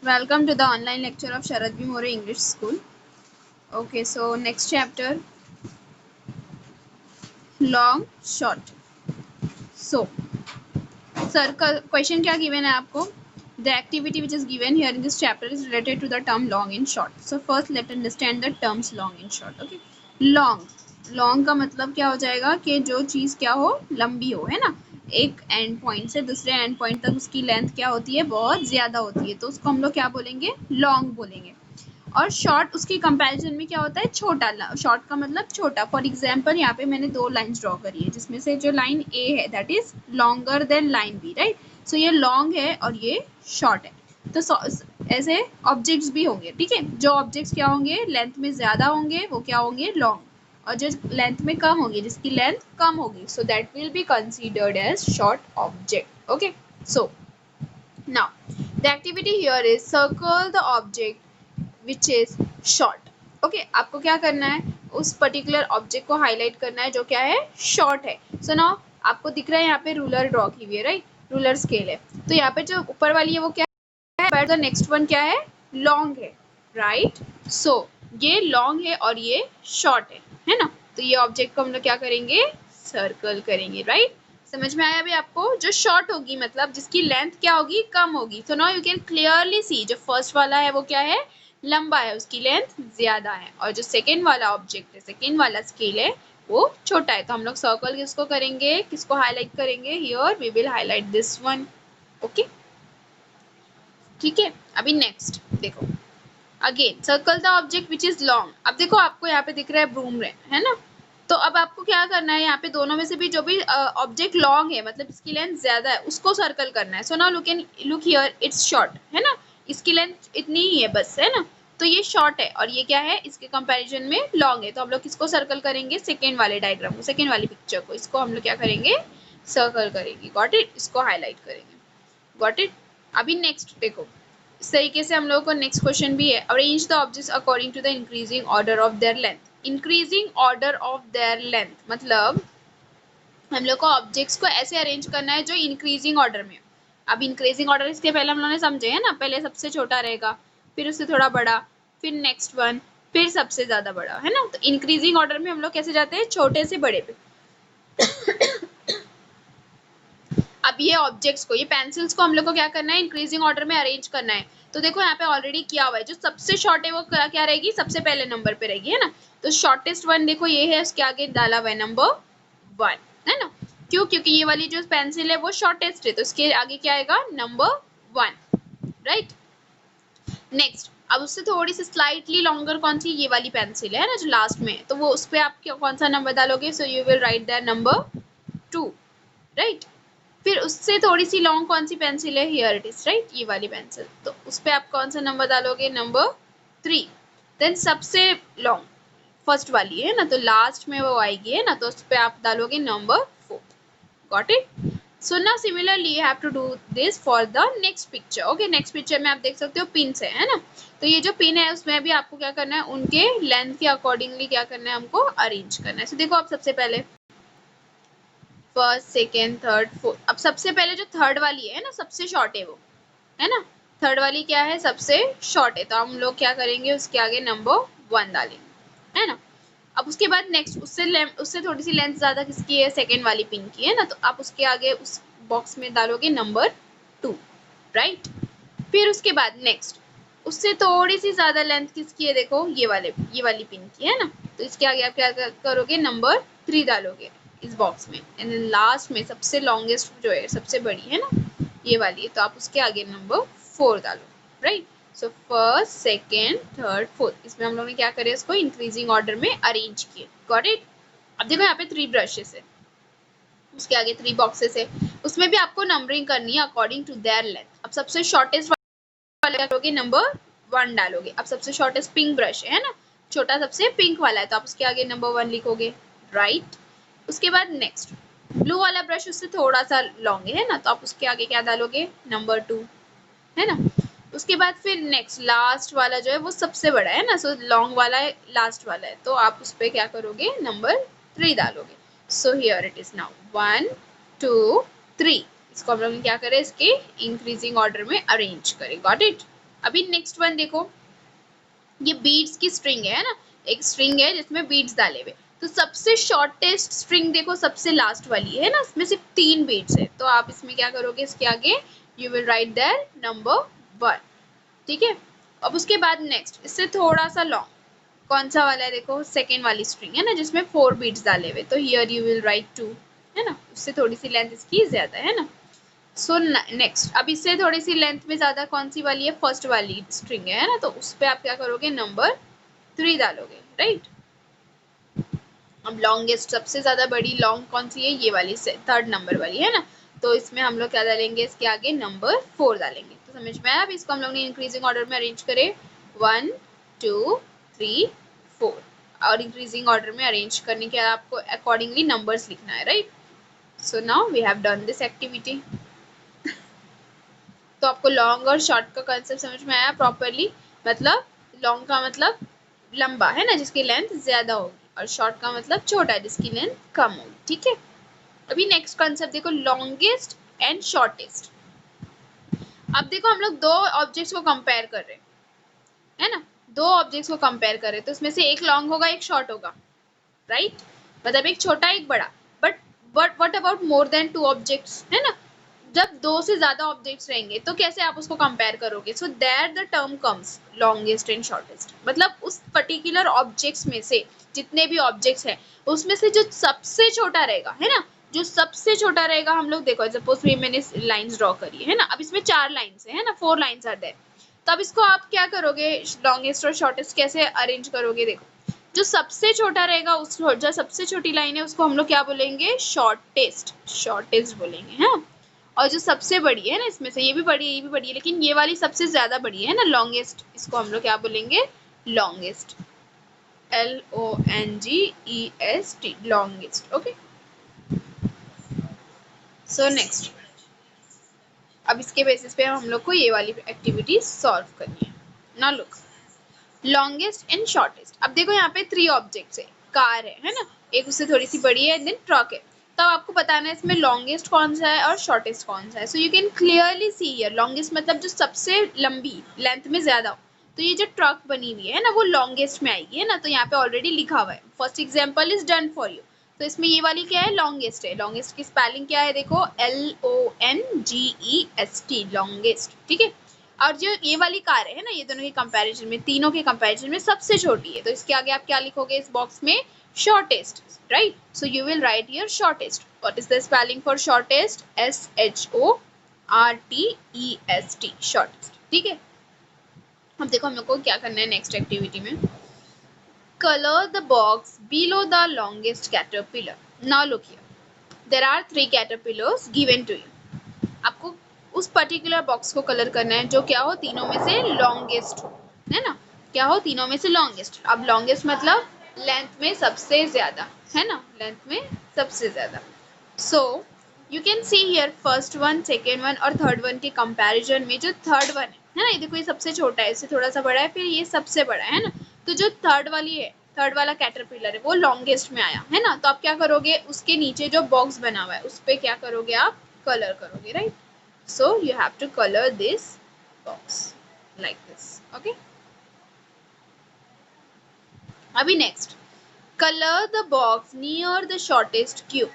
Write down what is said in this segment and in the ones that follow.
Welcome to the online lecture of Sharad B. More English School. Okay, so next chapter, long, short. So, circle question क्या given है आपको? The activity which is given here in this chapter is related to the term long and short. So first let's understand the terms long and short. Okay, long. Long का मतलब क्या हो जाएगा कि जो चीज़ क्या हो, लंबी हो, है ना। एक एंड पॉइंट से दूसरे एंड पॉइंट तक उसकी लेंथ क्या होती है, बहुत ज़्यादा होती है, तो उसको हम लोग क्या बोलेंगे, लॉन्ग बोलेंगे। और शॉर्ट उसकी कंपैरिजन में क्या होता है, छोटा। शॉर्ट का मतलब छोटा। फॉर एग्जांपल यहाँ पे मैंने दो लाइंस ड्रॉ करी है, जिसमें से जो लाइन ए है that is longer than line B, right. So ये लॉन्ग है और ये शॉर्ट है। तो ऐसे ऑब्जेक्ट्स भी होंगे, ठीक है। जो ऑब्जेक्ट्स क्या होंगे, लेंथ में ज्यादा होंगे, वो क्या होंगे, लॉन्ग। और जो लेंथ में कम होगी, जिसकी लेंथ कम होगी, so that will be considered as short object. Okay, so now the activity here is circle the object which is short. Okay, आपको क्या करना है, उस पर्टिकुलर ऑब्जेक्ट को हाईलाइट करना है जो क्या है, शॉर्ट है। सो नाउ आपको दिख रहा है यहाँ पे रूलर ड्रॉ की हुई है, राइट। रूलर स्केल है, तो यहाँ पे जो ऊपर वाली है वो क्या है, बट द नेक्स्ट वन क्या है, लॉन्ग है, राइट। सो ये लॉन्ग है और ये शॉर्ट है ना। तो ये ऑब्जेक्ट को हम लोग क्या करेंगे, सर्कल करेंगे, राइट। समझ में आया अभी आपको। जो शॉर्ट होगी मतलब जिसकी लेंथ क्या होगी, कम होगी। So now you can clearly see, जो फर्स्ट वाला है वो क्या है, लंबा है, उसकी लेंथ ज्यादा है। और जो सेकेंड वाला ऑब्जेक्ट है, सेकेंड वाला स्केल है, वो छोटा है। तो हम लोग सर्कल किसको करेंगे, किसको हाईलाइट करेंगे, here we will highlight this one. Okay, ठीक है। अभी नेक्स्ट देखो, again circle the object which is long. अब देखो आपको यहाँ पे दिख रहा है ब्रूम है ना। तो अब आपको क्या करना है, यहाँ पे दोनों में से भी जो भी ऑब्जेक्ट लॉन्ग है, मतलब इसकी लेंथ ज्यादा है, उसको सर्कल करना है। So now look here, it's short, है ना। इसकी लेंथ इतनी ही है बस, है ना। तो ये शॉर्ट है और ये क्या है, इसके कंपैरिजन में लॉन्ग है। तो हम लोग किसको सर्कल करेंगे, सेकेंड वाले डायग्राम को, सेकेंड वाली पिक्चर को, इसको हम लोग क्या करेंगे, सर्कल करेंगे। गॉट इट, इसको हाईलाइट करेंगे। Got it. अभी नेक्स्ट देखो, इस तरीके से हम लोगों को नेक्स्ट क्वेश्चन भी है, arrange the objects according to the increasing order of their length. Increasing order of their length मतलब हम लोग को ऑब्जेक्ट्स को ऐसे अरेंज करना है जो इंक्रीजिंग ऑर्डर में। अब इंक्रीजिंग ऑर्डर इसके पहले हम लोगों ने समझे है ना, पहले सबसे छोटा रहेगा, फिर उससे थोड़ा बड़ा, फिर नेक्स्ट वन, फिर सबसे ज्यादा बड़ा, है ना। तो इंक्रीजिंग ऑर्डर में हम लोग कैसे जाते हैं, छोटे से बड़े पे। अब ये ऑब्जेक्ट्स को, ये पेंसिल्स को हम लोग को क्या करना है, इंक्रीजिंग ऑर्डर में अरेंज करना है। तो देखो यहाँ पे ऑलरेडी किया हुआ है, जो सबसे शॉर्ट है वो क्या रहेगी, सबसे पहले नंबर पे रहेगी, है ना। तो शॉर्टेस्ट वन देखो ये है, उसके आगे डाला हुआ है नंबर 1, है ना। क्यों, क्योंकि ये वाली जो पेंसिल है वो शॉर्टेस्ट है, तो इसके आगे क्या आएगा, नंबर 1, राइट। नेक्स्ट, अब उससे थोड़ी सी स्लाइटली लॉन्गर कौन सी, ये वाली पेंसिल है ना जो लास्ट में, तो वो उस पर आप कौन सा नंबर डालोगे, so you will right that number 2, right. फिर उससे थोड़ी सी लॉन्ग कौन सी पेंसिल है, हियर इट इज, राइट, ये वाली पेंसिल, तो उस पर आप कौन सा नंबर डालोगे, नंबर 3। देन सबसे लॉन्ग फर्स्ट वाली है ना, तो लास्ट में वो आएगी, है ना, तो उस पर आप डालोगे number 4। Got it. So now similarly you have to do this for the next picture. Okay, next picture में आप देख सकते हो पिन है ना। तो ये जो पिन है उसमें भी आपको क्या करना है, उनके लेंथ के अकॉर्डिंगली क्या करना है, हमको अरेंज करना है। सो देखो आप सबसे पहले फर्स्ट, सेकेंड, थर्ड, फोर्थ। अब सबसे पहले जो थर्ड वाली है ना, सबसे शॉर्ट है वो, है ना। थर्ड वाली क्या है, सबसे शॉर्ट है, तो हम लोग क्या करेंगे, उसके आगे नंबर 1 डालेंगे, है ना। अब उसके बाद नेक्स्ट, उससे थोड़ी सी लेंथ ज्यादा किसकी है, सेकेंड वाली पिन की, है ना। तो आप उसके आगे उस बॉक्स में डालोगे नंबर 2, राइट। फिर उसके बाद नेक्स्ट, उससे थोड़ी सी ज्यादा लेंथ किसकी है, देखो ये वाली पिन की, है ना। तो इसके आगे आप क्या करोगे, नंबर 3 डालोगे इस बॉक्स में। एंड देन लास्ट में सबसे लॉन्गेस्ट जो है, सबसे बड़ी है ना, ये वाली है, तो आप उसके आगे नंबर 4 डालो, right. So first, second, third, fourth, इसमें हम लोग ने क्या करे, इसको इंक्रीजिंग ऑर्डर में अरेंज किए। Got it. अब देखो यहाँ पे 3 ब्रशेस है, उसके आगे 3 बॉक्सेस है, उसमें भी आपको नंबरिंग करनी है अकॉर्डिंग टू देयर लेंथ। अब सबसे शॉर्टेस्ट वाला करोगे, नंबर 1 डालोगे। अब सबसे शॉर्टेस्ट पिंक ब्रश है ना, छोटा सबसे पिंक वाला है, तो आप उसके आगे नंबर 1 लिखोगे, राइट। उसके बाद नेक्स्ट, ब्लू वाला ब्रश उससे थोड़ा सा लॉन्ग है ना, तो आप उसके आगे क्या डालोगे, नंबर 2, है ना। उसके बाद फिर नेक्स्ट लास्ट वाला जो है वो सबसे बड़ा है ना, सो लॉन्ग वाला है, लास्ट वाला है, तो आप उस पर क्या करोगे, नंबर 3 डालोगे। So here it is now 1 2 3। इसको हम लोग क्या करें, इसके इंक्रीजिंग ऑर्डर में अरेंज करें। Got it. अभी नेक्स्ट वन देखो, ये बीड्स की स्ट्रिंग है ना, एक स्ट्रिंग है जिसमें बीड्स डाले हुए, तो सबसे शॉर्टेस्ट स्ट्रिंग देखो सबसे लास्ट वाली है ना, इसमें सिर्फ 3 बीड्स है, तो आप इसमें क्या करोगे, इसके आगे you will write there number 1, ठीक है। अब उसके बाद नेक्स्ट इससे थोड़ा सा लॉन्ग कौन सा वाला है, देखो सेकेंड वाली स्ट्रिंग है ना जिसमें 4 बीड्स डाले हुए, तो हियर यू विल राइट 2, है ना, उससे थोड़ी सी लेंथ इसकी ज्यादा है ना। सो नेक्स्ट, अब इससे थोड़ी सी लेंथ में ज्यादा कौन सी वाली है, फर्स्ट वाली स्ट्रिंग है ना, तो उस पर आप क्या करोगे, नंबर 3 डालोगे, राइट। अब लॉन्गेस्ट सबसे ज्यादा बड़ी लॉन्ग कौन सी है, ये वाली से थर्ड नंबर वाली है ना, तो इसमें हम लोग क्या डालेंगे, इसके आगे नंबर 4 डालेंगे, तो समझ में आया। अब इसको हम लोग ने इंक्रीजिंग ऑर्डर में अरेंज करे, 1 2 3 4, और इंक्रीजिंग ऑर्डर में अरेंज करने के आपको अकॉर्डिंगली नंबर्स लिखना है, right. So now we have done this activity. तो आपको लॉन्ग और शॉर्ट का कंसेप्ट समझ में आया प्रॉपरली, मतलब लॉन्ग का मतलब लंबा है ना जिसकी लेंथ ज्यादा होगी, और शॉर्ट का मतलब छोटा जिसकी लेंथ कम होगी, ठीक है। अभी नेक्स्ट कंसेप्ट देखो, लॉन्गेस्ट एंड शॉर्टेस्ट। अब देखो हम लोग दो ऑब्जेक्ट्स को कंपेयर कर रहे हैं, है ना, दो ऑब्जेक्ट्स को कंपेयर कर रहे हैं, तो इसमें से एक लॉन्ग होगा एक शॉर्ट होगा, राइट, मतलब एक छोटा एक बड़ा, but what about more than 2 objects, है ना, जब 2 से ज्यादा ऑब्जेक्ट्स रहेंगे तो कैसे आप उसको कंपेयर करोगे, so there the term comes longest and shortest, मतलब उस पर्टिकुलर ऑब्जेक्ट्स में से जितने भी ऑब्जेक्ट्स हैं उसमें से जो सबसे छोटा रहेगा, है ना, जो सबसे छोटा रहेगा, हम लोग देखो सपोज मैंने लाइंस ड्रॉ करी है ना, अब इसमें 4 लाइंस है ना, 4 लाइंस आर देयर, तो अब इसको आप क्या करोगे, लॉन्गेस्ट और शॉर्टेस्ट कैसे अरेंज करोगे, देखो जो सबसे छोटा रहेगा उस जो सबसे छोटी लाइन है उसको हम लोग क्या बोलेंगे, शॉर्टेस्ट, शॉर्टेस्ट बोलेंगे, है। और जो सबसे बड़ी है ना इसमें से, ये भी बड़ी है ये भी बड़ी है, लेकिन ये वाली सबसे ज्यादा बड़ी है ना, लॉन्गेस्ट, इसको हम लोग क्या बोलेंगे, longest, LONGEST, longest, okay. So next, अब इसके बेसिस पे हम लोग को ये वाली एक्टिविटी सॉल्व करनी है। ना लुक, लॉन्गेस्ट एंड शॉर्टेस्ट, अब देखो यहाँ पे 3 ऑब्जेक्ट्स है, कार है ना, एक उससे थोड़ी सी बड़ी है, देन ट्रक है, तो आपको बताना है इसमें लॉन्गेस्ट कौन सा है और शॉर्टेस्ट कौन सा है। So you can clearly see here, longest मतलब जो सबसे लंबी लेंथ में ज्यादा हो, तो ये जो ट्रक बनी हुई है ना वो लॉन्गेस्ट में आएगी, है ना, तो यहाँ पे ऑलरेडी लिखा हुआ है, first example is done for you, तो इसमें ये वाली क्या है, लॉन्गेस्ट है, लॉन्गेस्ट की स्पेलिंग क्या है, देखो LONGEST, लॉन्गेस्ट, ठीक है। और जो ये वाली कार है ना, ये दोनों के कंपैरिजन में, तीनों के कंपैरिजन में सबसे छोटी है, तो इसके आगे आप क्या लिखोगे इस बॉक्स में, shortest, right, so you will right here shortest. What is the spelling for shortest, SHORTEST, shortest, ठीक है। अब देखो हम लोग को क्या करना है नेक्स्ट एक्टिविटी में, color the box below the longest caterpillar. Now look here, there are 3 caterpillars given to you. आपको उस पर्टिकुलर बॉक्स को कलर करना है जो क्या हो, तीनों में से लॉन्गेस्ट हो, है ना, क्या हो, तीनों में से लॉन्गेस्ट। अब लॉन्गेस्ट मतलब लेंथ में सबसे ज्यादा, है ना, लेंथ में सबसे ज्यादा। So you can see here first one, second one और थर्ड वन के कंपैरिजन में जो थर्ड वन है ना, ये देखो ये सबसे छोटा है, इससे थोड़ा सा बड़ा है, फिर ये सबसे बड़ा है ना, तो जो थर्ड वाली है, थर्ड वाला कैटरपिलर है वो लॉन्गेस्ट में आया, है ना, तो आप क्या करोगे, उसके नीचे जो बॉक्स बना हुआ है उस पर क्या करोगे, आप कलर करोगे, right. So you have to color this box like this, okay. अभी next, color the box near the shortest queue,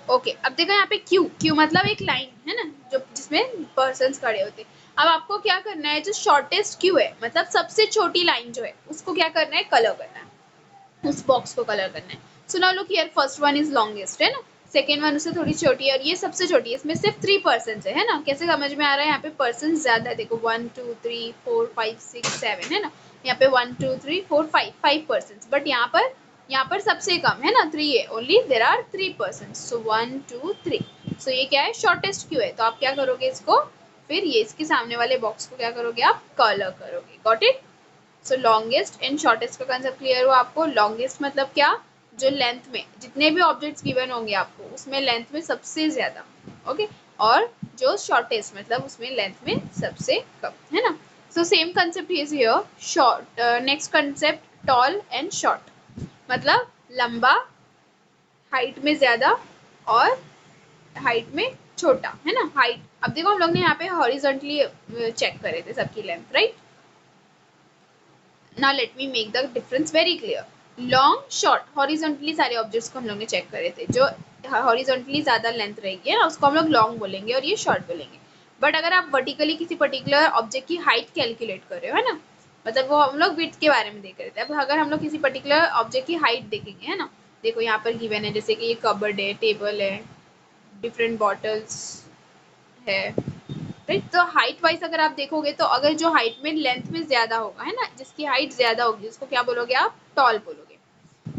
okay। अब देखो यहाँ पे क्यू मतलब एक लाइन है ना, जो जिसमें पर्सन्स खड़े होते हैं। अब आपको क्या करना है, जो शॉर्टेस्ट क्यू है मतलब सबसे छोटी लाइन जो है उसको क्या करना है, कलर करना है, उस बॉक्स को कलर करना है। So now look here, first one is longest, है ना, सेकेंड वन उससे थोड़ी छोटी है और ये सबसे छोटी है, इसमें सिर्फ 3 पर्सन है ना, कैसे समझ में आ रहा है, यहाँ पे पर्सन ज्यादा है, देखो 1 2 3 4 5 6 7 है ना, यहाँ पे 1 2 3 4 5 पर्सन, बट यहाँ पर सबसे कम है ना 3 है, ओनली देयर आर 3 पर्सन, सो 1 2 3, सो ये क्या है, शॉर्टेस्ट क्यू है, तो आप क्या करोगे इसको, फिर ये इसके सामने वाले बॉक्स को क्या करोगे, आप कलर करोगे, got it. So longest and shortest का कंसेप्ट क्लियर हुआ आपको। लॉन्गेस्ट मतलब क्या, जो लेंथ में जितने भी ऑब्जेक्ट्स गिवन होंगे आपको उसमें लेंथ में सबसे ज्यादा, ओके, और जो शॉर्टेस्ट मतलब उसमें लेंथ में सबसे कम, है ना। So same concept is here, short, next concept tall and short, मतलब लंबा, हाइट में ज्यादा और हाइट में छोटा, है ना, हाइट। अब देखो हम लोग ने यहाँ पे हॉरिजॉन्टली चेक करे थे सबकी length, right. Now let me make the difference very clear. Long, short, horizontally सारे ऑब्जेक्ट्स को हम लोग ने चेक करे थे। जो हॉरिजॉन्टली ज्यादा लेंथ रहेगी ना उसको हम लोग लॉन्ग बोलेंगे और ये शॉर्ट बोलेंगे। बट अगर आप वर्टिकली किसी पर्टिकुलर ऑब्जेक्ट की हाइट कैलकुलेट कर रहे हो, है ना, मतलब वो हम लोग विड्थ के बारे में देख रहे थे। अब अगर हम लोग किसी पर्टिकुलर ऑब्जेक्ट की हाइट देखेंगे, है ना, देखो यहाँ पर गिवन है जैसे कि ये कबर्ड है, टेबल है, डिफरेंट बॉटल्स है, राइट। तो हाइट वाइज अगर आप देखोगे तो अगर जो हाइट में लेंथ में ज्यादा होगा, है ना, जिसकी हाइट ज्यादा होगी उसको क्या बोलोगे आप, टॉल बोलोगे।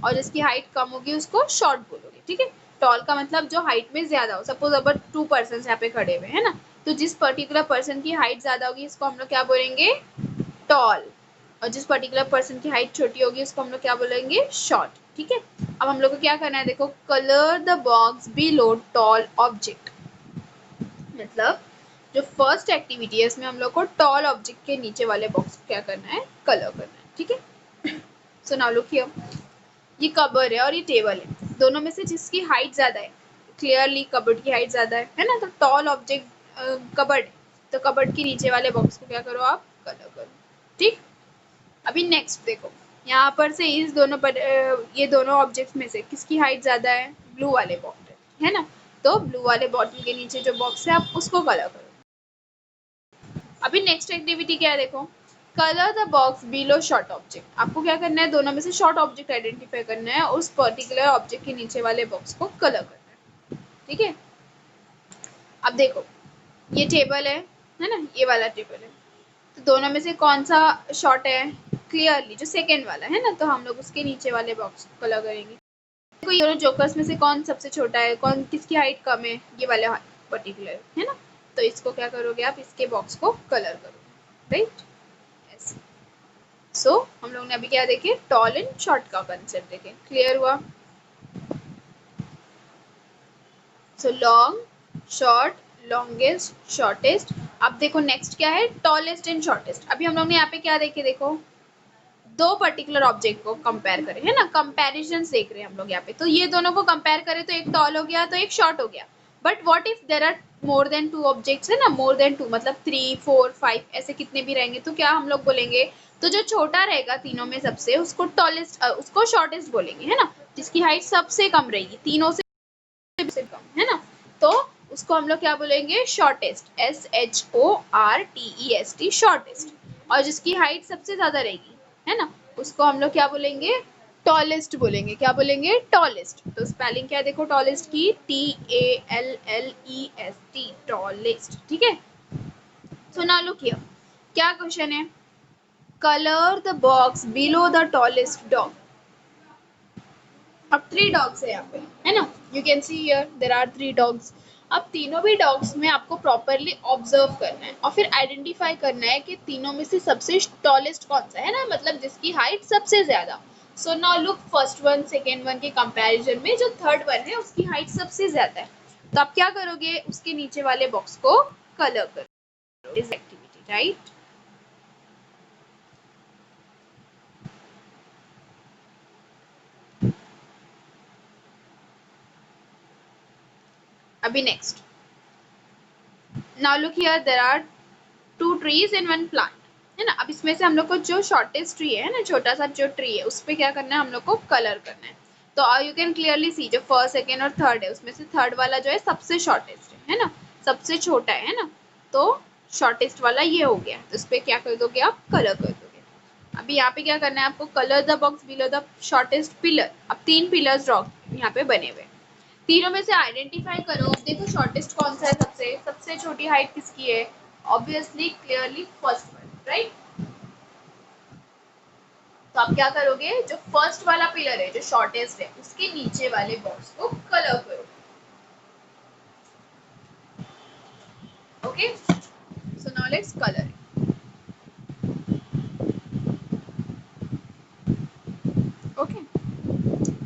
और जिसकी हाइट कम होगी उसको शॉर्ट बोलोगे, ठीक है। टॉल का मतलब जो हाइट में ज्यादा हो। सपोज अगर 2 पर्सन यहाँ पे खड़े हुए हैं ना, तो जिस पर्टिकुलर पर्सन की हाइट ज्यादा होगी इसको हम लोग क्या बोलेंगे, टॉल। और जिस पर्टिकुलर पर्सन की हाइट छोटी होगी उसको हम लोग क्या बोलेंगे, शॉर्ट, ठीक है। अब हम लोग को क्या करना है, देखो, colour the box below tall object. मतलब जो फर्स्ट एक्टिविटी है इसमें हम लोग को टॉल ऑब्जेक्ट के नीचे वाले बॉक्स को क्या करना है, कलर करना है, ठीक है। सो नाउ लुक हियर, ये कबर्ड है और ये टेबल है। दोनों में से जिसकी हाइट ज्यादा है, क्लियरली कबर्ड की हाइट ज्यादा है ना, तो टॉल ऑब्जेक्ट कबर्ड है, तो कबर्ड के नीचे वाले बॉक्स को क्या करो आप, कलर करो, ठीक। अभी नेक्स्ट देखो, यहाँ पर से इस दोनों पर ये दोनों ऑब्जेक्ट्स में से किसकी हाइट ज्यादा है, ब्लू वाले बॉक्स है ना, तो ब्लू वाले बॉटल के नीचे जो बॉक्स है आप उसको कलर करो। अभी नेक्स्ट एक्टिविटी क्या है, देखो, colour the box below short object. आपको क्या करना है, दोनों में से शॉर्ट ऑब्जेक्ट आइडेंटिफाई करना है और उस पर्टिकुलर ऑब्जेक्ट के नीचे वाले बॉक्स को कलर करना है, ठीक है। अब देखो, ये टेबल है ना, ये वाला टेबल है, तो दोनों में से कौन सा शॉर्ट है, क्लियरली जो सेकेंड वाला है ना, तो हम लोग उसके नीचे वाले बॉक्स को कलर करेंगे। देखो, ये दोनों जोकर्स में से कौन सबसे छोटा है, कौन किसकी हाइट कम है, ये वाला पर्टिकुलर, है ना, तो इसको क्या करोगे आप, इसके बॉक्स को कलर करोगे, राइट। सो हम लोग ने अभी क्या देखे, टॉल एंड शॉर्ट का कंसेप्ट देखे, क्लियर हुआ। So long, short, longest, shortest. अब देखो नेक्स्ट क्या है, टॉलेस्ट एंड शॉर्टेस्ट। अभी हम लोग ने यहाँ पे क्या देखे, देखो, दो पर्टिकुलर ऑब्जेक्ट को कंपेयर करें, है ना, कंपैरिजन देख रहे हैं हम लोग यहाँ पे। तो ये दोनों को कंपेयर करें तो एक टॉल हो गया तो एक शॉर्ट हो गया। But what if there are more than 2 objects, है ना, मोर देन 2 मतलब 3 4 5 ऐसे कितने भी रहेंगे, तो क्या हम लोग बोलेंगे, तो जो छोटा रहेगा तीनों में सबसे उसको टॉलेस्ट, उसको शॉर्टेस्ट बोलेंगे, है ना, जिसकी हाइट सबसे कम रहेगी तीनों से कम, है ना, तो उसको हम लोग क्या बोलेंगे, शॉर्टेस्ट, SHORTEST, शॉर्टेस्ट। और जिसकी हाइट सबसे ज्यादा रहेगी, है ना, उसको हम लोग क्या बोलेंगे, टॉलेस्ट बोलेंगे। क्या बोलेंगे, टॉलेस्ट। तो स्पेलिंग क्या है, देखो, टॉलेस्ट की TALLEST, टॉलेस्ट, ठीक है। सो नाउ लुक हियर, क्या क्वेश्चन है, colour the box below the tallest dog. अब 3 डॉग्स है यहाँ पे, है ना, you can see here there are 3 dogs. अब तीनों भी डॉग्स में आपको प्रॉपरली ऑब्जर्व करना है और फिर आइडेंटिफाई करना है कि तीनों में से सबसे टॉलेस्ट कौन सा है ना, मतलब जिसकी हाइट सबसे ज्यादा। सो now look, first one second one के कंपैरिजन में जो थर्ड वन है उसकी हाइट सबसे ज्यादा है, तो आप क्या करोगे, उसके नीचे वाले बॉक्स को कलर करो, इज एक्टिविटी, राइट। अभी next, now look here, there are 2 trees and 1 plant, है ना। अब इसमें से हम लोग को जो शॉर्टेस्ट ट्री है ना, छोटा सा जो ट्री है, उस पे क्या करना है, हम लोग को कलर करना है। तो यू कैन क्लियरली सी, जो फर्स्ट सेकेंड और थर्ड है उसमें से थर्ड वाला जो है सबसे शॉर्टेस्ट है ना, सबसे छोटा है ना, तो शॉर्टेस्ट वाला ये हो गया, तो उस पर क्या कर दोगे आप, कलर कर दोगे। अभी यहाँ पे क्या करना है आपको, colour the box below the shortest pillar. अब 3 पिलर्स ड्रॉ यहाँ पे बने हुए, तीनों में से आइडेंटिफाई करो, देखो शॉर्टेस्ट कौन सा है, सबसे सबसे छोटी हाइट किसकी है, obviously clearly first one, right. तो आप क्या करोगे, जो फर्स्ट वाला पिलर है जो शॉर्टेस्ट है उसके नीचे वाले बॉक्स को कलर करो, okay. So now let's colour, okay.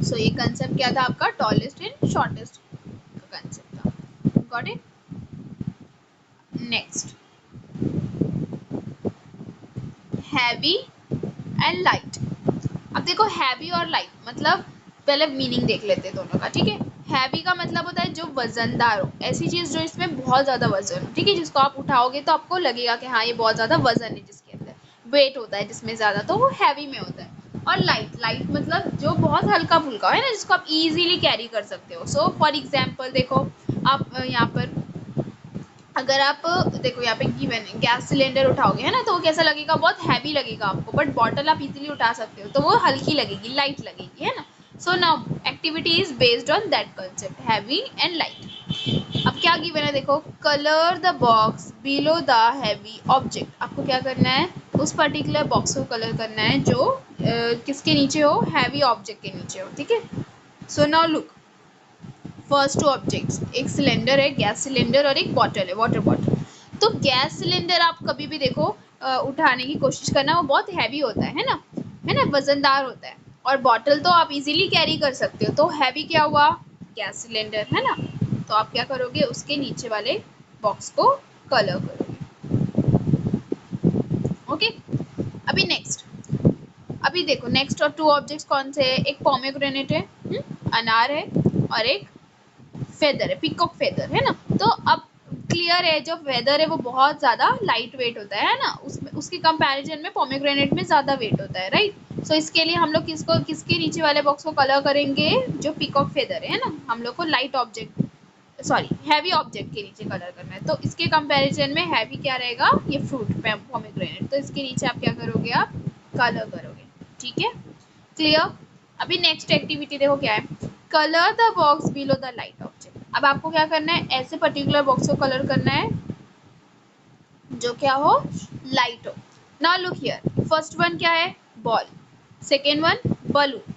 So ये कंसेप्ट क्या था आपका, टॉलेस्ट एंड शॉर्टेस्ट का कंसेप्ट था, got it. Next, heavy and light. अब देखो हैवी और लाइट मतलब पहले मीनिंग देख लेते हैं दोनों का, ठीक है। हैवी का मतलब होता है जो वजनदार हो, ऐसी चीज जो इसमें बहुत ज्यादा वजन हो, ठीक है, जिसको आप उठाओगे तो आपको लगेगा कि हाँ ये बहुत ज्यादा वजन है, जिसके अंदर वेट होता है जिसमें ज्यादा, तो वो हैवी में होता है। और लाइट, लाइट मतलब जो बहुत हल्का फुल्का है ना, जिसको आप इजीली कैरी कर सकते हो। सो फॉर एग्जाम्पल देखो, आप यहाँ पर अगर आप देखो यहाँ पे गिवन है गैस सिलेंडर उठाओगे है ना, तो वो कैसा लगेगा, बहुत हैवी लगेगा आपको, बट बॉटल आप इजीली उठा सकते हो तो वो हल्की लगेगी, लाइट लगेगी, है ना। So now activity is based on that concept, heavy and light. अब क्या गिवन है देखो, colour the box below the heavy object. आपको क्या करना है, उस पर्टिकुलर बॉक्स को कलर करना है जो किसके नीचे हो, हैवी ऑब्जेक्ट के नीचे हो, ठीक है। So now look, first two objects, एक सिलेंडर है, गैस सिलेंडर, और एक बॉटल है, वाटर बॉटल। तो गैस सिलेंडर आप कभी भी देखो उठाने की कोशिश करना, वो बहुत हैवी होता है ना, वजनदार होता है। और बॉटल तो आप इजीली कैरी कर सकते हो, तो हैवी क्या हुआ, गैस सिलेंडर, है ना। तो आप क्या करोगे, उसके नीचे वाले बॉक्स को कलर करोगे, ओके। अभी नेक्स्ट, अभी देखो नेक्स्ट और टू ऑब्जेक्ट्स कौन से है, एक पोमेग्रेनेट है, अनार है, और एक फेदर है, पिकॉक फेदर, है ना। तो अब क्लियर है, जो फेदर है वो बहुत ज्यादा लाइट वेट होता है ना, उसमें उसके कंपैरिजन में पोमेग्रेनेट में ज्यादा वेट होता है, राइट। सो इसके लिए हम लोग किसको, किसके नीचे वाले बॉक्स को कलर करेंगे, जो पिकॉक फेदर है ना, हम लोग को light object, sorry heavy object के नीचे कलर करना है। तो इसके कंपैरिजन में हैवी क्या रहेगा, ये फ्रूट पोमेग्रेनेट, तो इसके नीचे आप क्या करोगे, आप कलर करोगे, ठीक है, क्लियर। अभी नेक्स्ट एक्टिविटी देखो क्या है, colour the box below the light object. अब आपको क्या करना है, ऐसे पर्टिकुलर बॉक्स को कलर करना है जो क्या हो, लाइट हो। Now look here, first one क्या है, बॉल, सेकेंड वन बलून।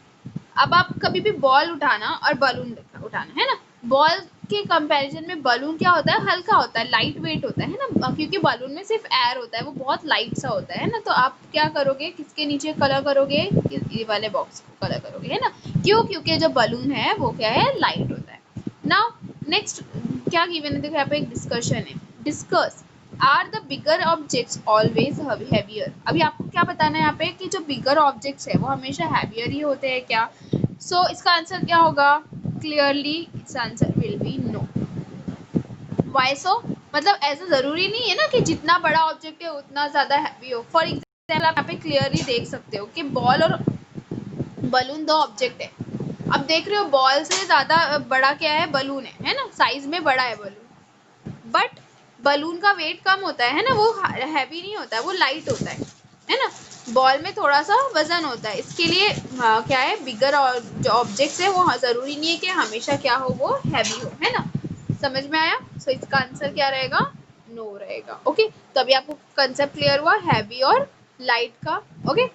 अब आप कभी भी बॉल उठाना और बलून उठाना, है ना, बॉल के कंपैरिजन में बलून क्या होता है, हल्का होता है, लाइट वेट होता है ना, क्योंकि बलून में सिर्फ एयर होता है, वो बहुत लाइट सा होता है ना। तो आप क्या करोगे, किसके नीचे कलर करोगे, ये वाले बॉक्स को कलर करोगे, है ना। क्यों, क्योंकि जो बलून है वो क्या है, लाइट होता है। नाउ नेक्स्ट क्या गिवन है, देखो यहाँ पे एक डिस्कशन है, discuss are the bigger objects always heavier. अभी आपको क्या बताना है यहाँ पे कि जो बिगर ऑब्जेक्ट्स है वो हमेशा हैवियर ही होते हैं क्या। सो इसका आंसर क्या होगा, clearly its answer will be no. Why so, मतलब ऐसा जरूरी नहीं है ना कि जितना बड़ा ऑब्जेक्ट है उतना ज्यादा हैवी हो। फॉर एग्जाम्पल आप यहाँ पे क्लियरली देख सकते हो कि बॉल और बलून दो ऑब्जेक्ट है। अब देख रहे हो बॉल से ज्यादा बड़ा क्या है, बलून है ना, साइज में बड़ा है बलून, बट बलून का वेट कम होता है ना, वो हैवी नहीं होता है, वो लाइट होता है ना। बॉल में थोड़ा सा वजन होता है, इसके लिए क्या है, बिगर और जो ऑब्जेक्ट्स है वो जरूरी नहीं है कि हमेशा क्या हो, वो हैवी हो, है ना। समझ में आया। सो इसका आंसर क्या रहेगा, नो रहेगा, ओके। तो अभी आपको कंसेप्ट क्लियर हुआ हैवी और लाइट का, ओके।